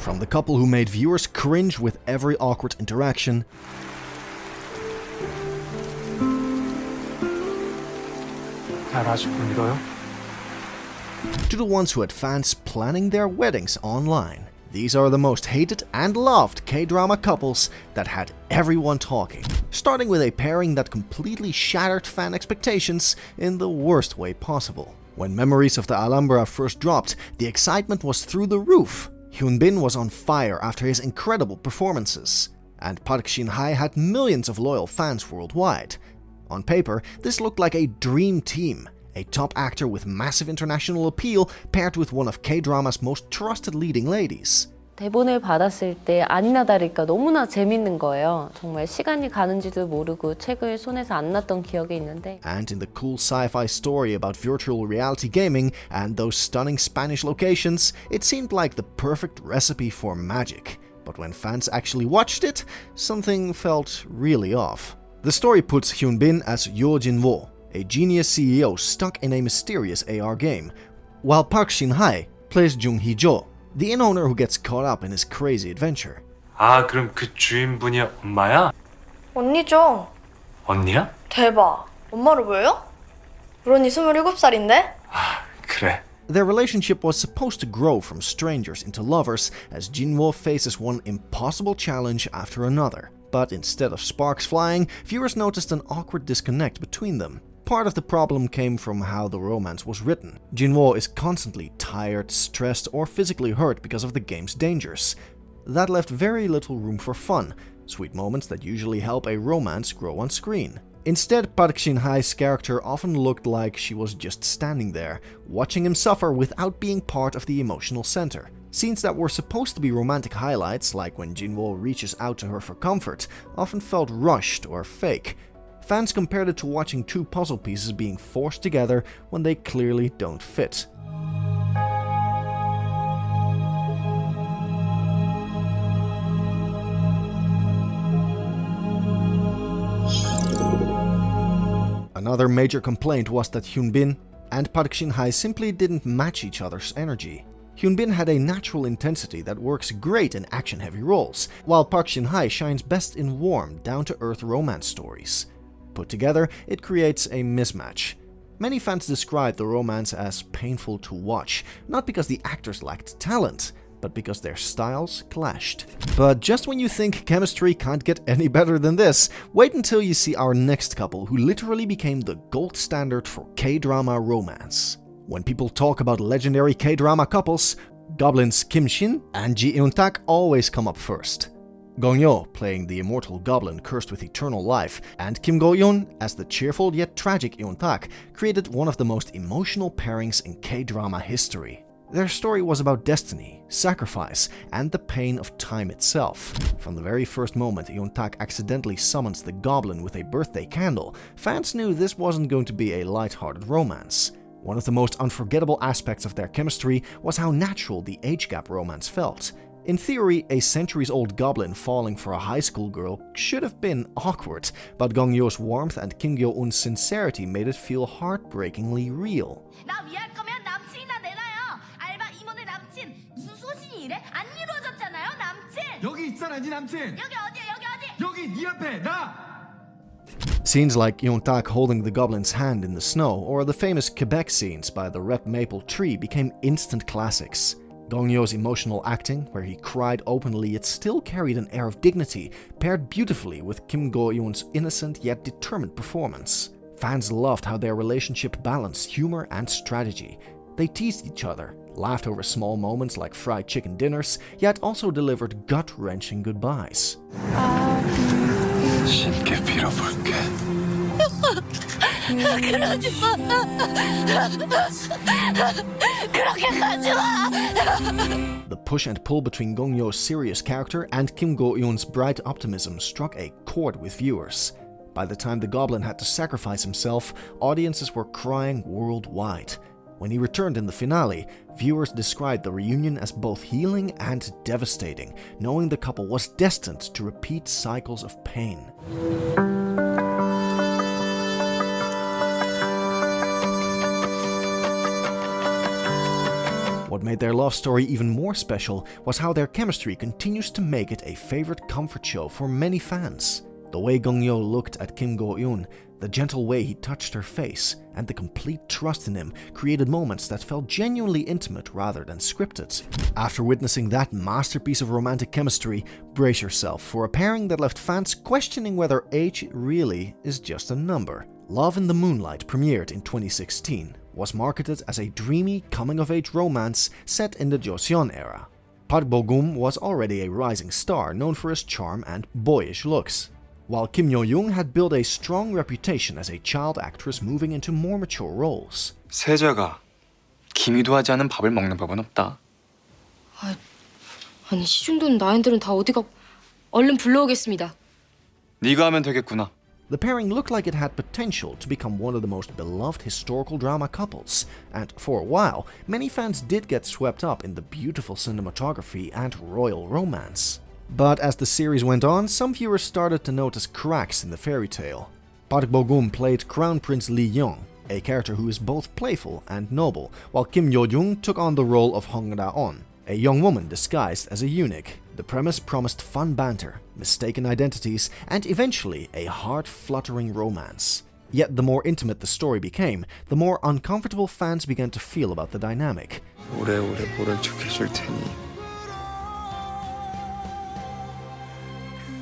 From the couple who made viewers cringe with every awkward interaction, to the ones who had fans planning their weddings online. These are the most hated and loved K-drama couples that had everyone talking, starting with a pairing that completely shattered fan expectations in the worst way possible. When Memories of the Alhambra first dropped, the excitement was through the roof. Hyun-bin was on fire after his incredible performances, and Park Shin-hye had millions of loyal fans worldwide. On paper, this looked like a dream team. A top actor with massive international appeal paired with one of K-drama's most trusted leading ladies. 대본을 받았을 때 아니나 다를까 너무나 재밌는 거예요. 정말 시간이 가는지도 모르고 책을 손에서 안 놨던 기억이 있는데. And in the cool sci-fi story about virtual reality gaming and those stunning Spanish locations, it seemed like the perfect recipe for magic. But when fans actually watched it, something felt really off. The story puts Hyun-bin as Yo Jin-woo, a genius CEO stuck in a mysterious AR game, while Park Shin-hye plays Jung Hee-jo, the inn-owner who gets caught up in his crazy adventure. 아, 그럼 그 주인분이 엄마야? 언니죠. 언니야? 대박. 엄마를 왜요? 우리 언니 27살인데? 아, 그래. Their relationship was supposed to grow from strangers into lovers as Jin-woo faces one impossible challenge after another. But instead of sparks flying, viewers noticed an awkward disconnect between them. Part of the problem came from how the romance was written. Jin-woo is constantly tired, stressed, or physically hurt because of the game's dangers. That left very little room for fun, sweet moments that usually help a romance grow on screen. Instead, Park Shin-hye's character often looked like she was just standing there, watching him suffer without being part of the emotional center. Scenes that were supposed to be romantic highlights, like when Jin-woo reaches out to her for comfort, often felt rushed or fake. Fans compared it to watching two puzzle pieces being forced together when they clearly don't fit. Another major complaint was that Hyun-bin and Park Shin-hye simply didn't match each other's energy. Hyun-bin had a natural intensity that works great in action-heavy roles, while Park Shin-hye shines best in warm, down-to-earth romance stories. Put together, it creates a mismatch. Many fans describe the romance as painful to watch, not because the actors lacked talent, but because their styles clashed. But just when you think chemistry can't get any better than this, wait until you see our next couple who literally became the gold standard for K-drama romance. When people talk about legendary K-drama couples, Goblin's Kim Shin and Ji Eun-tak always come up first. Gong Yoo playing the immortal goblin cursed with eternal life, and Kim Go-yeon as the cheerful yet tragic Eun-tak created one of the most emotional pairings in K-drama history. Their story was about destiny, sacrifice, and the pain of time itself. From the very first moment Eun-tak accidentally summons the goblin with a birthday candle, fans knew this wasn't going to be a light-hearted romance. One of the most unforgettable aspects of their chemistry was how natural the age gap romance felt. In theory, a centuries-old goblin falling for a high school girl should have been awkward, but Gong Yoo's warmth and Kim Go-eun's sincerity made it feel heartbreakingly real. 나 위할 거면 남친이나 내놔요. 알바 임원의 남친 무슨 소신이 이래? 안 이루어졌잖아요, 남친. 여기 있잖아, 네 남친. 여기 어디야? 여기 네 앞에 나. Scenes like Eun-tak holding the goblin's hand in the snow, or the famous Quebec scenes by the red maple tree became instant classics. Gong Yoo's emotional acting, where he cried openly yet still carried an air of dignity, paired beautifully with Kim Go-eun's innocent yet determined performance. Fans loved how their relationship balanced humor and strategy. They teased each other, laughed over small moments like fried chicken dinners, yet also delivered gut-wrenching goodbyes. 신께 빌어볼게. 그러지 마. 그렇게 가지 마. The push and pull between Gong Yoo's serious character and Kim Go-eun's bright optimism struck a chord with viewers. By the time the goblin had to sacrifice himself, audiences were crying worldwide. When he returned in the finale, viewers described the reunion as both healing and devastating, knowing the couple was destined to repeat cycles of pain. What What made their love story even more special was how their chemistry continues to make it a favorite comfort show for many fans. The way Gong-yo looked at Kim Go-eun, the gentle way he touched her face, and the complete trust in him created moments that felt genuinely intimate rather than scripted. After witnessing that masterpiece of romantic chemistry, brace yourself for a pairing that left fans questioning whether age really is just a number. Love in the Moonlight premiered in 2016, was marketed as a dreamy coming-of-age romance set in the Joseon era. Park Bo-gum was already a rising star known for his charm and boyish looks, while Kim Yo-young had built a strong reputation as a child actress moving into more mature roles. 세자가 기미도 하지 않은 밥을 먹는 법은 없다. 아니 시중도는 나인들은 다 어디가 얼른 불러오겠습니다. 네가 하면 되겠구나. The pairing looked like it had potential to become one of the most beloved historical drama couples, and for a while, many fans did get swept up in the beautiful cinematography and royal romance. But as the series went on, some viewers started to notice cracks in the fairy tale. Park Bo-gum played Crown Prince Lee Young, a character who is both playful and noble, while Kim Yo-young took on the role of Hong Da-on, a young woman disguised as a eunuch. The premise promised fun banter, mistaken identities, and eventually a heart-fluttering romance. Yet the more intimate the story became, the more uncomfortable fans began to feel about the dynamic. 오래오래 모른 척 해줄 테니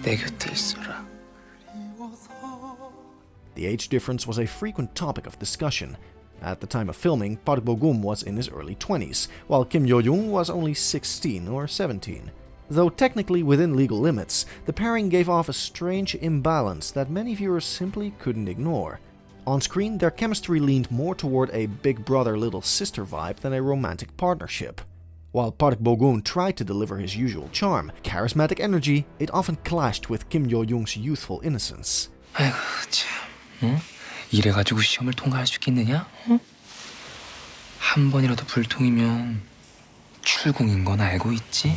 내 곁에 있어라. The age difference was a frequent topic of discussion. At the time of filming, Park Bo-gum was in his early 20s, while Kim Yo-young was only 16 or 17. Though technically within legal limits, the pairing gave off a strange imbalance that many viewers simply couldn't ignore. On screen, their chemistry leaned more toward a big brother little sister vibe than a romantic partnership. While Park Bo-gum tried to deliver his usual charm, charismatic energy, it often clashed with Kim Yo-young's youthful innocence. 아이고 참, 응? 이래가지고 시험을 통과할 수 있겠느냐? 응? 한 번이라도 불통이면 출궁인 건 알고 있지?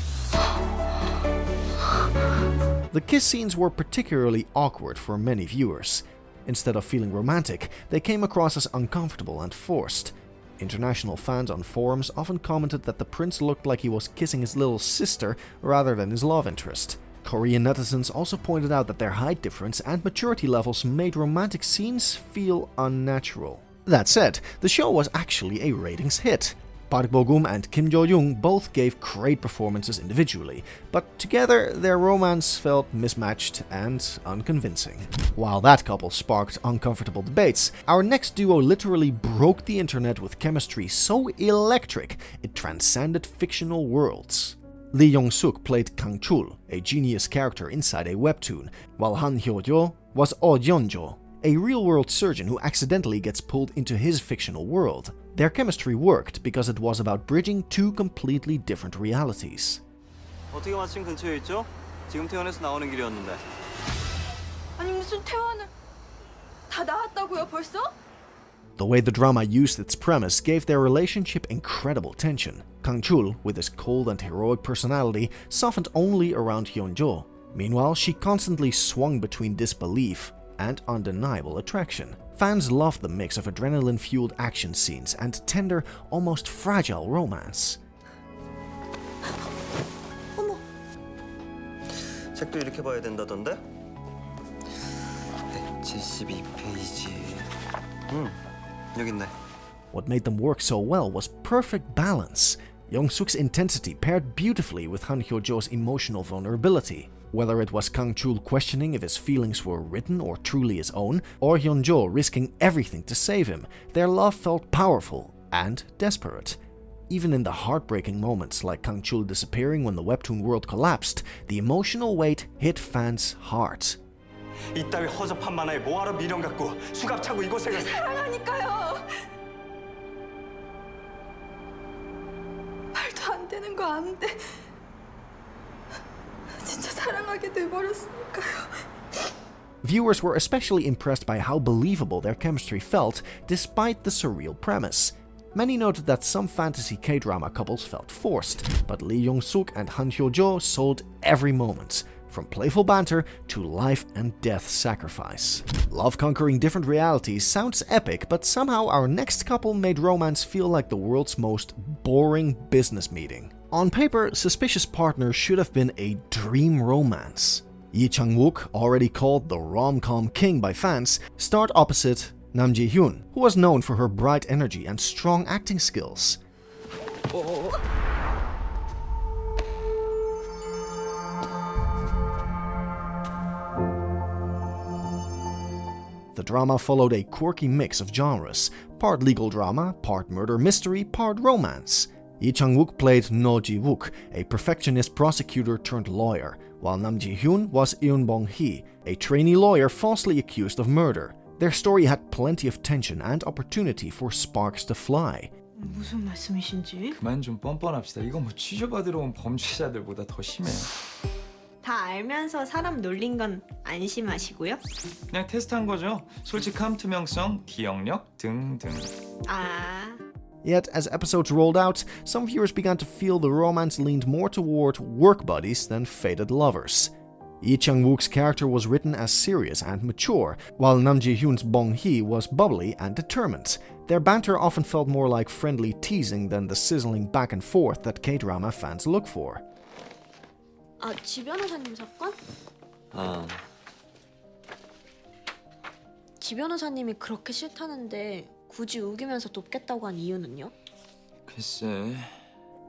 The kiss scenes were particularly awkward for many viewers. Instead of feeling romantic, they came across as uncomfortable and forced. International fans on forums often commented that the prince looked like he was kissing his little sister rather than his love interest. Korean netizens also pointed out that their height difference and maturity levels made romantic scenes feel unnatural. That said, the show was actually a ratings hit. Park Bo-gum and Kim Yo-young both gave great performances individually, but together their romance felt mismatched and unconvincing. While that couple sparked uncomfortable debates, our next duo literally broke the internet with chemistry so electric it transcended fictional worlds. Lee Yong-suk played Kang-chul, a genius character inside a webtoon, while Han Hyo-jo was Oh Yeon-jo, a real-world surgeon who accidentally gets pulled into his fictional world. Their chemistry worked because it was about bridging two completely different realities. 어떻게 마침 근처에 있죠? 지금 퇴원해서 나오는 길이었는데. 아니 무슨 퇴원을 다 나왔다고요 벌써? The way the drama used its premise gave their relationship incredible tension. Kang-chul, with his cold and heroic personality, softened only around Hyun-jo. Meanwhile, she constantly swung between disbelief and undeniable attraction. Fans loved the mix of adrenaline-fueled action scenes and tender, almost fragile romance. 책도 이렇게 봐야 된다던데? 172페이지. 여기 있네. What made them work so well was perfect balance. Yong-suk's intensity paired beautifully with Han Hyo-jo's emotional vulnerability. Whether it was Kang-chul questioning if his feelings were written or truly his own, or Hyun-jo risking everything to save him, their love felt powerful and desperate. Even in the heartbreaking moments like Kang-chul disappearing when the webtoon world collapsed, the emotional weight hit fans' hearts. 이따위 허접한 만화에 뭐하러 미련 갖고 수갑 차고 이곳에 사랑하니까요. 말도 안 되는 거 아는데 진짜 사랑하게 돼버렸으니까요. Viewers were especially impressed by how believable their chemistry felt despite the surreal premise. Many noted that some fantasy K-drama couples felt forced, but Lee Yong-suk and Han Hyo-jo sold every moment. from playful banter to life and death sacrifice. Love conquering different realities sounds epic, but somehow our next couple made romance feel like the world's most boring business meeting. On paper, Suspicious Partner should have been a dream romance. Yi Chang-wook, already called the rom-com king by fans, starred opposite Nam Ji-hyun, who was known for her bright energy and strong acting skills. The drama followed a quirky mix of genres, part legal drama, part murder mystery, part romance. Yi Chang-wook played No Ji-wook, a perfectionist prosecutor turned lawyer, while Nam Ji-hyun was Eun Bong-hee, a trainee lawyer falsely accused of murder. Their story had plenty of tension and opportunity for sparks to fly. 무슨 말씀이신지? 그만 좀 뻔뻔합시다. 이거 뭐 취조받으러 온 범죄자들보다 더 심해요. 다 알면서 사람 놀린 건 안심하시고요? 그냥 테스트한 거죠. 솔직함, 투명성, 기억력 등등. 아... Yet, as episodes rolled out, some viewers began to feel the romance leaned more toward work buddies than fated lovers. Yi Chang-wook's character was written as serious and mature, while Nam Ji-hyun's Bong-hee was bubbly and determined. Their banter often felt more like friendly teasing than the sizzling back and forth that K-drama fans look for. 아, 지 변호사님 사건? 지 변호사님이 그렇게 싫다는데 굳이 우기면서 돕겠다고 한 이유는요? 글쎄...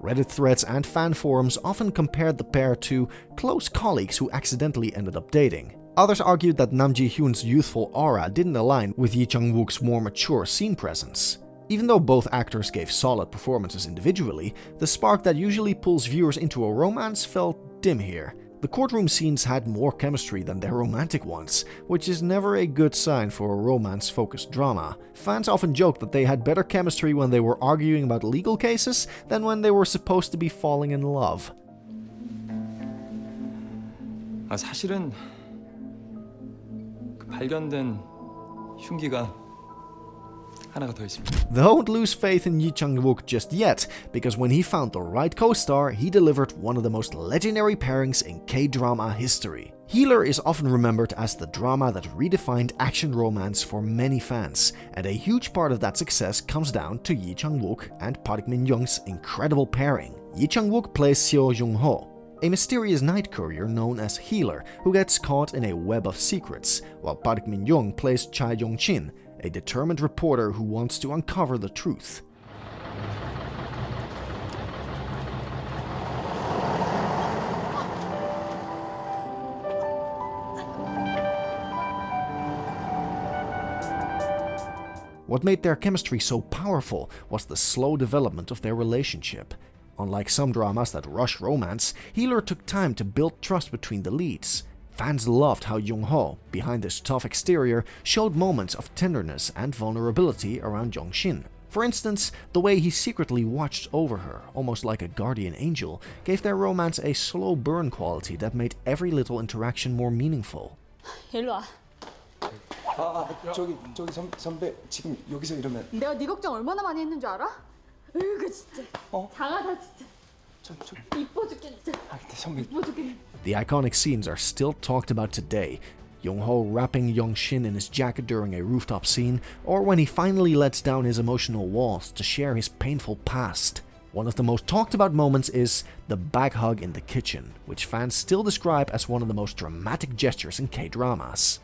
Reddit threads and fan forums often compared the pair to close colleagues who accidentally ended up dating. Others argued that Nam Ji-hyun's youthful aura didn't align with Yi Chang-wook's more mature scene presence. Even though both actors gave solid performances individually, the spark that usually pulls viewers into a romance felt dim here. The courtroom scenes had more chemistry than their romantic ones, which is never a good sign for a romance-focused drama. Fans often joked that they had better chemistry when they were arguing about legal cases than when they were supposed to be falling in love. 사실은 그 발견된 흉기가 하나가 더 있습니다. Don't lose faith in Yi Chang-wook just yet, because when he found the right co-star, he delivered one of the most legendary pairings in K-drama history. Healer is often remembered as the drama that redefined action romance for many fans, and a huge part of that success comes down to Yi Chang-wook and Park Min-young's incredible pairing. Yi Chang-wook plays Seo Jung-ho, a mysterious night courier known as Healer who gets caught in a web of secrets, while Park Min-young plays Cha Yong-chin, a determined reporter who wants to uncover the truth. What made their chemistry so powerful was the slow development of their relationship. Unlike some dramas that rush romance, Healer took time to build trust between the leads. Fans loved how Jung-ho, behind his tough exterior, showed moments of tenderness and vulnerability around Jong-shin. For instance, the way he secretly watched over her, almost like a guardian angel, gave their romance a slow burn quality that made every little interaction more meaningful. 일로 와. 저기 선배 지금 여기서 이러면 내가 네 걱정 얼마나 많이 했는 줄 알아? 으이구 진짜. 장하다 진짜. 이뻐 죽겠네 진짜. 선배 이뻐 죽겠네. The iconic scenes are still talked about today. Jung-ho wrapping Yong-shin in his jacket during a rooftop scene, or when he finally lets down his emotional walls to share his painful past. One of the most talked about moments is the back hug in the kitchen, which fans still describe as one of the most dramatic gestures in K-dramas.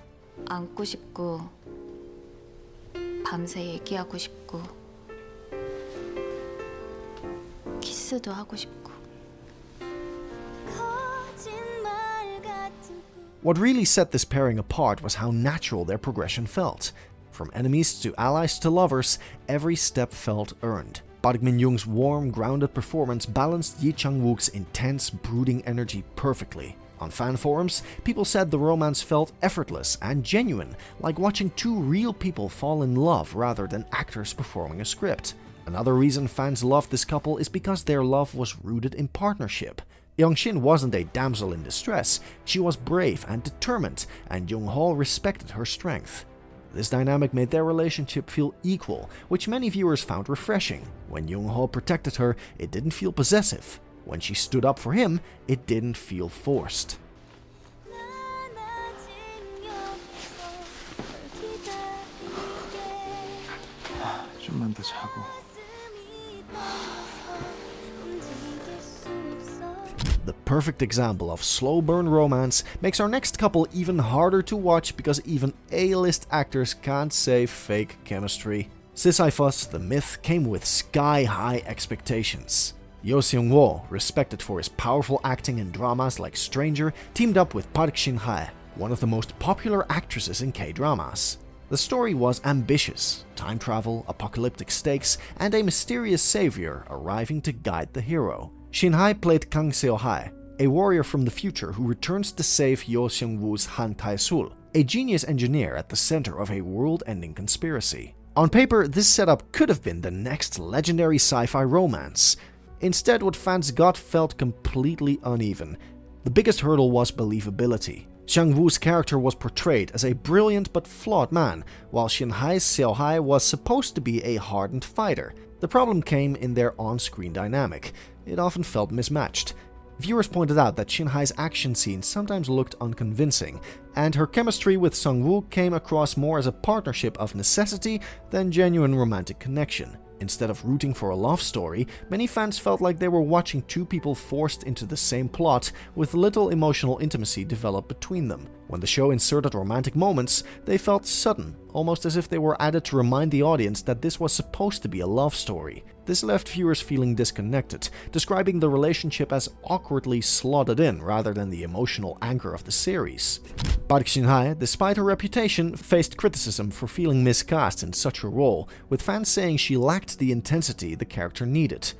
안고 싶고 밤새 얘기하고 싶고 키스도 하고 싶고. What really set this pairing apart was how natural their progression felt. From enemies to allies to lovers, every step felt earned. Park Min-young's warm, grounded performance balanced Yi Chang-wook's intense, brooding energy perfectly. On fan forums, people said the romance felt effortless and genuine, like watching two real people fall in love rather than actors performing a script. Another reason fans loved this couple is because their love was rooted in partnership. Yong-shin wasn't a damsel in distress, she was brave and determined, and Jung-ho respected her strength. This dynamic made their relationship feel equal, which many viewers found refreshing. When Jung-ho protected her, it didn't feel possessive. When she stood up for him, it didn't feel forced. 좀만 더 자고. The perfect example of slow burn romance makes our next couple even harder to watch because even A-list actors can't save fake chemistry. Sisyphus, the myth, came with sky-high expectations. Yo Seung-woo, respected for his powerful acting in dramas like Stranger, teamed up with Park Shin-hye, one of the most popular actresses in K-dramas. The story was ambitious: time travel, apocalyptic stakes, and a mysterious savior arriving to guide the hero. Shin-hye played Kang Seo-hae, a warrior from the future who returns to save Yo Seung-woo's Han Tae-sul, a genius engineer at the center of a world-ending conspiracy. On paper, this setup could have been the next legendary sci-fi romance. Instead, what fans got felt completely uneven. The biggest hurdle was believability. Sang-woo's character was portrayed as a brilliant but flawed man, while Shin-hae's Seo-hae was supposed to be a hardened fighter. The problem came in their on-screen dynamic. It often felt mismatched. Viewers pointed out that Shin-hae's action scenes sometimes looked unconvincing, and her chemistry with Sang-woo came across more as a partnership of necessity than genuine romantic connection. Instead of rooting for a love story, many fans felt like they were watching two people forced into the same plot with little emotional intimacy develop between them. When the show inserted romantic moments, they felt sudden, almost as if they were added to remind the audience that this was supposed to be a love story. This left viewers feeling disconnected, describing the relationship as awkwardly slotted in rather than the emotional anchor of the series. Park Shin-hye, despite her reputation, faced criticism for feeling miscast in such a role, with fans saying she lacked the intensity the character needed.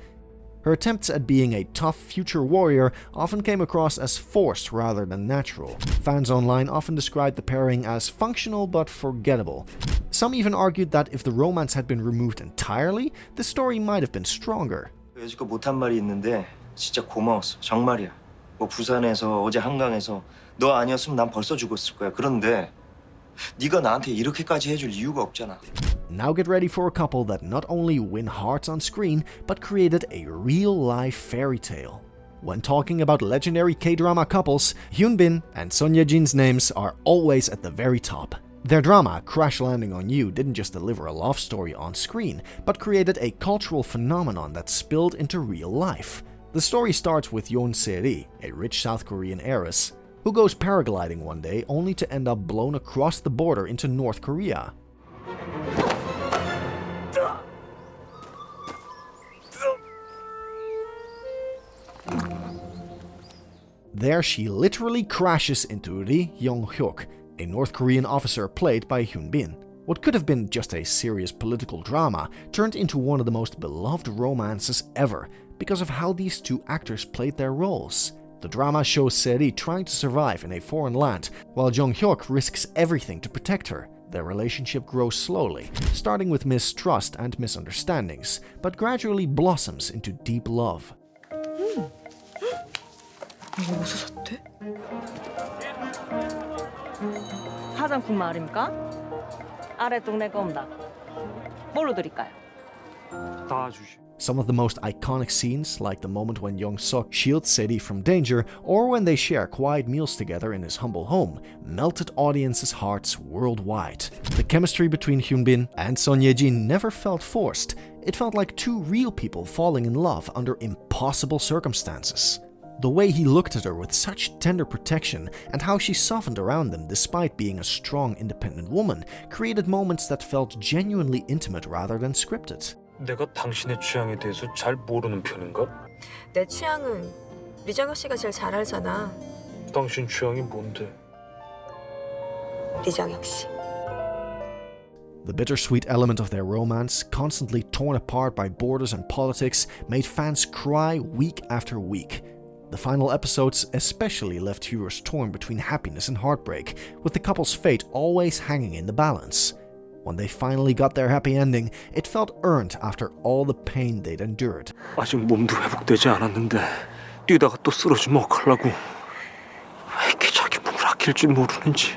Her attempts at being a tough future warrior often came across as forced rather than natural. Fans online often described the pairing as functional but forgettable. Some even argued that if the romance had been removed entirely, the story might have been stronger. 여지껏 못한 말이 있는데 진짜 고마웠어. 정말이야. 뭐 부산에서 어제 한강에서 너 아니었으면 난 벌써 죽었을 거야. 그런데 네가 나한테 이렇게까지 해줄 이유가 없잖아. Now get ready for a couple that not only win hearts on screen, but created a real-life fairy tale. When talking about legendary K-drama couples, Hyun-bin and Son Ye-jin's names are always at the very top. Their drama, Crash Landing on You, didn't just deliver a love story on screen, but created a cultural phenomenon that spilled into real life. The story starts with Yoon Se-ri, a rich South Korean heiress, who goes paragliding one day only to end up blown across the border into North Korea. There she literally crashes into Ri Yong-hyuk, a North Korean officer played by Hyun-bin. What could have been just a serious political drama turned into one of the most beloved romances ever because of how these two actors played their roles. The drama shows Se-ri trying to survive in a foreign land, while Jong-hyuk risks everything to protect her. Their relationship grows slowly, starting with mistrust and misunderstandings, but gradually blossoms into deep love. 이거 어디서 샀대? 화장품 말입니까? 아래 동네 겁니다. 뭘로 드릴까요? 다 주시. Some of the most iconic scenes, like the moment when Young-suk shields Se-ri from danger, or when they share quiet meals together in his humble home, melted audiences' hearts worldwide. The chemistry between Hyun-bin and Son Ye-jin never felt forced. It felt like two real people falling in love under impossible circumstances. The way he looked at her with such tender protection and how she softened around them despite being a strong, independent woman created moments that felt genuinely intimate rather than scripted. 내가 당신의 취향에 대해서 잘 모르는 편인가? 내 취향은 리정혁 씨가 제일 잘 알잖아. 당신 취향이 뭔데? 리정혁 씨. The bittersweet element of their romance, constantly torn apart by borders and politics, made fans cry week after week. The final episodes especially left viewers torn between happiness and heartbreak, with the couple's fate always hanging in the balance. When they finally got their happy ending, it felt earned after all the pain they'd endured. 아직 몸도 회복되지 않았는데 뛰다가 또 쓰러지면 어떡하려고. 왜 이렇게 자기 몸을 아낄 줄 모르는지.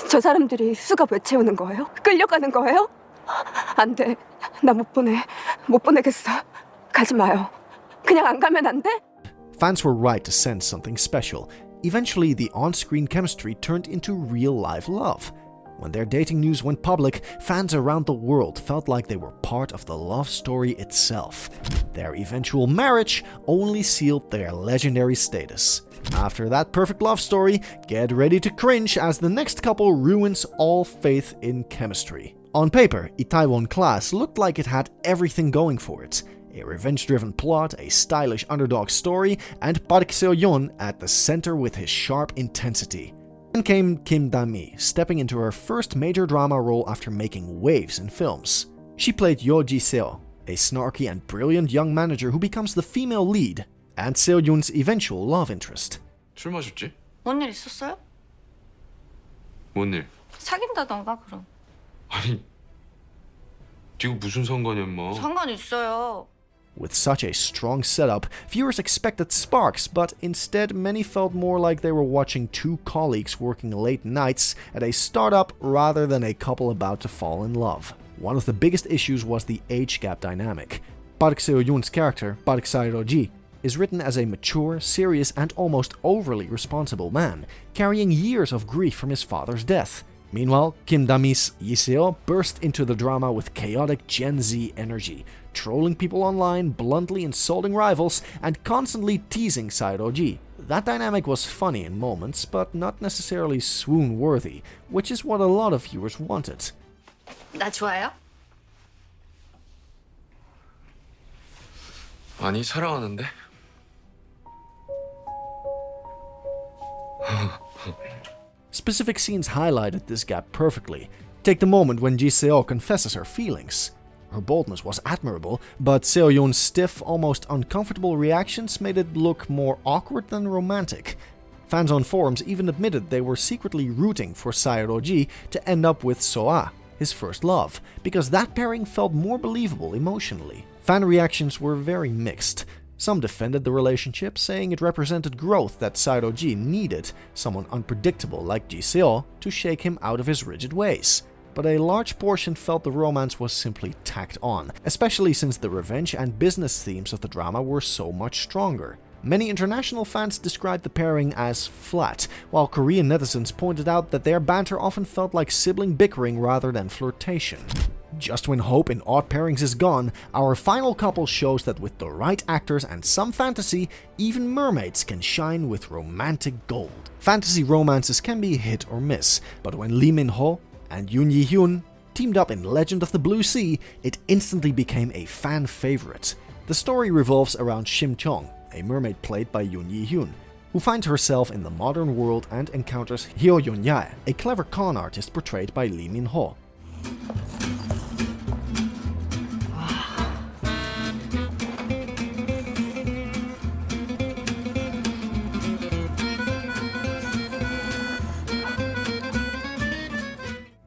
저 사람들이 수갑 왜 채우는 거예요? 끌려가는 거예요? 안 돼. 나 못 보내. 못 보내겠어. 가지 마요. 그냥 안 가면 안 돼? Fans were right to sense something special. Eventually, the on-screen chemistry turned into real-life love. When their dating news went public, fans around the world felt like they were part of the love story itself. Their eventual marriage only sealed their legendary status. After that perfect love story, get ready to cringe as the next couple ruins all faith in chemistry. On paper, Itaewon Class looked like it had everything going for it. A revenge-driven plot, a stylish underdog story, and Park Seo-yeon at the center with his sharp intensity. Then came Kim Da-mi, stepping into her first major drama role after making waves in films. She played Yo Ji-seo, a snarky and brilliant young manager who becomes the female lead, and Seo-yoon's eventual love interest. 술 마셨지? 뭔 일 있었어요? 뭔 일? 사귄다던가 그럼. 아니, 네가 무슨 상관이야, 인마. 상관 있어요. With such a strong setup, viewers expected sparks, but instead many felt more like they were watching two colleagues working late nights at a startup rather than a couple about to fall in love. One of the biggest issues was the age gap dynamic. Park Seo-yoon's character, Park Sae-ro-ji, is written as a mature, serious, and almost overly responsible man, carrying years of grief from his father's death. Meanwhile, Kim Da-mi's Yi-seo burst into the drama with chaotic Gen Z energy, trolling people online, bluntly insulting rivals, and constantly teasing Sae-ro-ji. That dynamic was funny in moments, but not necessarily swoon-worthy, which is what a lot of viewers wanted. 나 좋아요? 아니, 사랑하는데? Specific scenes highlighted this gap perfectly. Take the moment when Ji-seo confesses her feelings. Her boldness was admirable, but Seo-yoon's stiff, almost uncomfortable reactions made it look more awkward than romantic. Fans on forums even admitted they were secretly rooting for Sae-ro-ji to end up with So-ah, his first love, because that pairing felt more believable emotionally. Fan reactions were very mixed. Some defended the relationship, saying it represented growth that Sae-ro-ji needed, someone unpredictable like Ji-seo to shake him out of his rigid ways. But a large portion felt the romance was simply tacked on, especially since the revenge and business themes of the drama were so much stronger. Many international fans described the pairing as flat, while Korean netizens pointed out that their banter often felt like sibling bickering rather than flirtation. Just when hope in odd pairings is gone, our final couple shows that with the right actors and some fantasy, even mermaids can shine with romantic gold. Fantasy romances can be hit or miss, but when Lee Min-ho and Yoon Yi-hyun teamed up in Legend of the Blue Sea, it instantly became a fan favorite. The story revolves around Shim Chong, a mermaid played by Yoon Yi-hyun, who finds herself in the modern world and encounters Hyo Yeon-jae, a clever con artist portrayed by Lee Min-ho.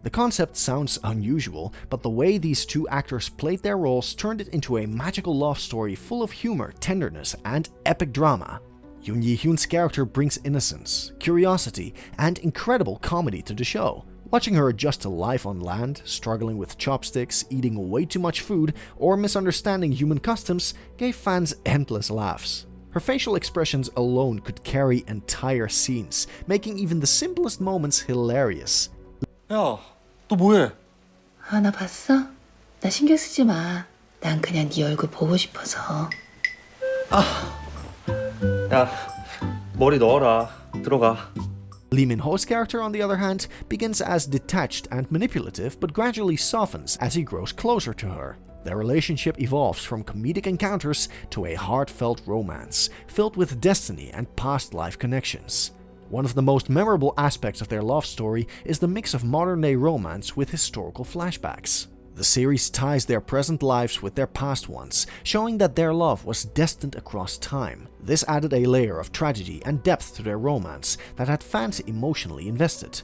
The concept sounds unusual, but the way these two actors played their roles turned it into a magical love story full of humor, tenderness, and epic drama. Yoon Yi-hyun's character brings innocence, curiosity, and incredible comedy to the show. Watching her adjust to life on land, struggling with chopsticks, eating way too much food, or misunderstanding human customs gave fans endless laughs. Her facial expressions alone could carry entire scenes, making even the simplest moments hilarious. 야, 너 뭐해? 아, 나 봤어? 나 신경 쓰지 마. 난 그냥 네 얼굴 보고 싶어서. 야, 머리 넣어라. 들어가. Lee Min-ho's character, on the other hand, begins as detached and manipulative, but gradually softens as he grows closer to her. Their relationship evolves from comedic encounters to a heartfelt romance, filled with destiny and past life connections. One of the most memorable aspects of their love story is the mix of modern-day romance with historical flashbacks. The series ties their present lives with their past ones, showing that their love was destined across time. This added a layer of tragedy and depth to their romance that had fans emotionally invested.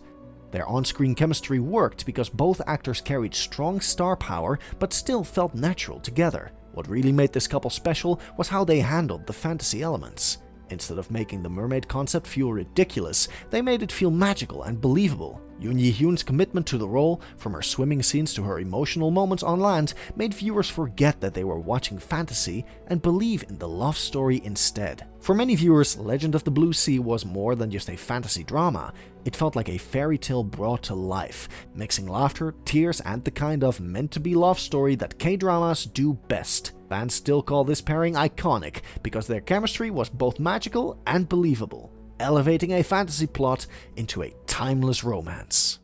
Their on-screen chemistry worked because both actors carried strong star power but still felt natural together. What really made this couple special was how they handled the fantasy elements. Instead of making the mermaid concept feel ridiculous, they made it feel magical and believable, Yoon Ji-hyun's commitment to the role, from her swimming scenes to her emotional moments on land, made viewers forget that they were watching fantasy and believe in the love story instead. For many viewers, Legend of the Blue Sea was more than just a fantasy drama. It felt like a fairy tale brought to life, mixing laughter, tears, and the kind of meant-to-be love story that K-dramas do best. Fans still call this pairing iconic because their chemistry was both magical and believable, elevating a fantasy plot into a timeless romance.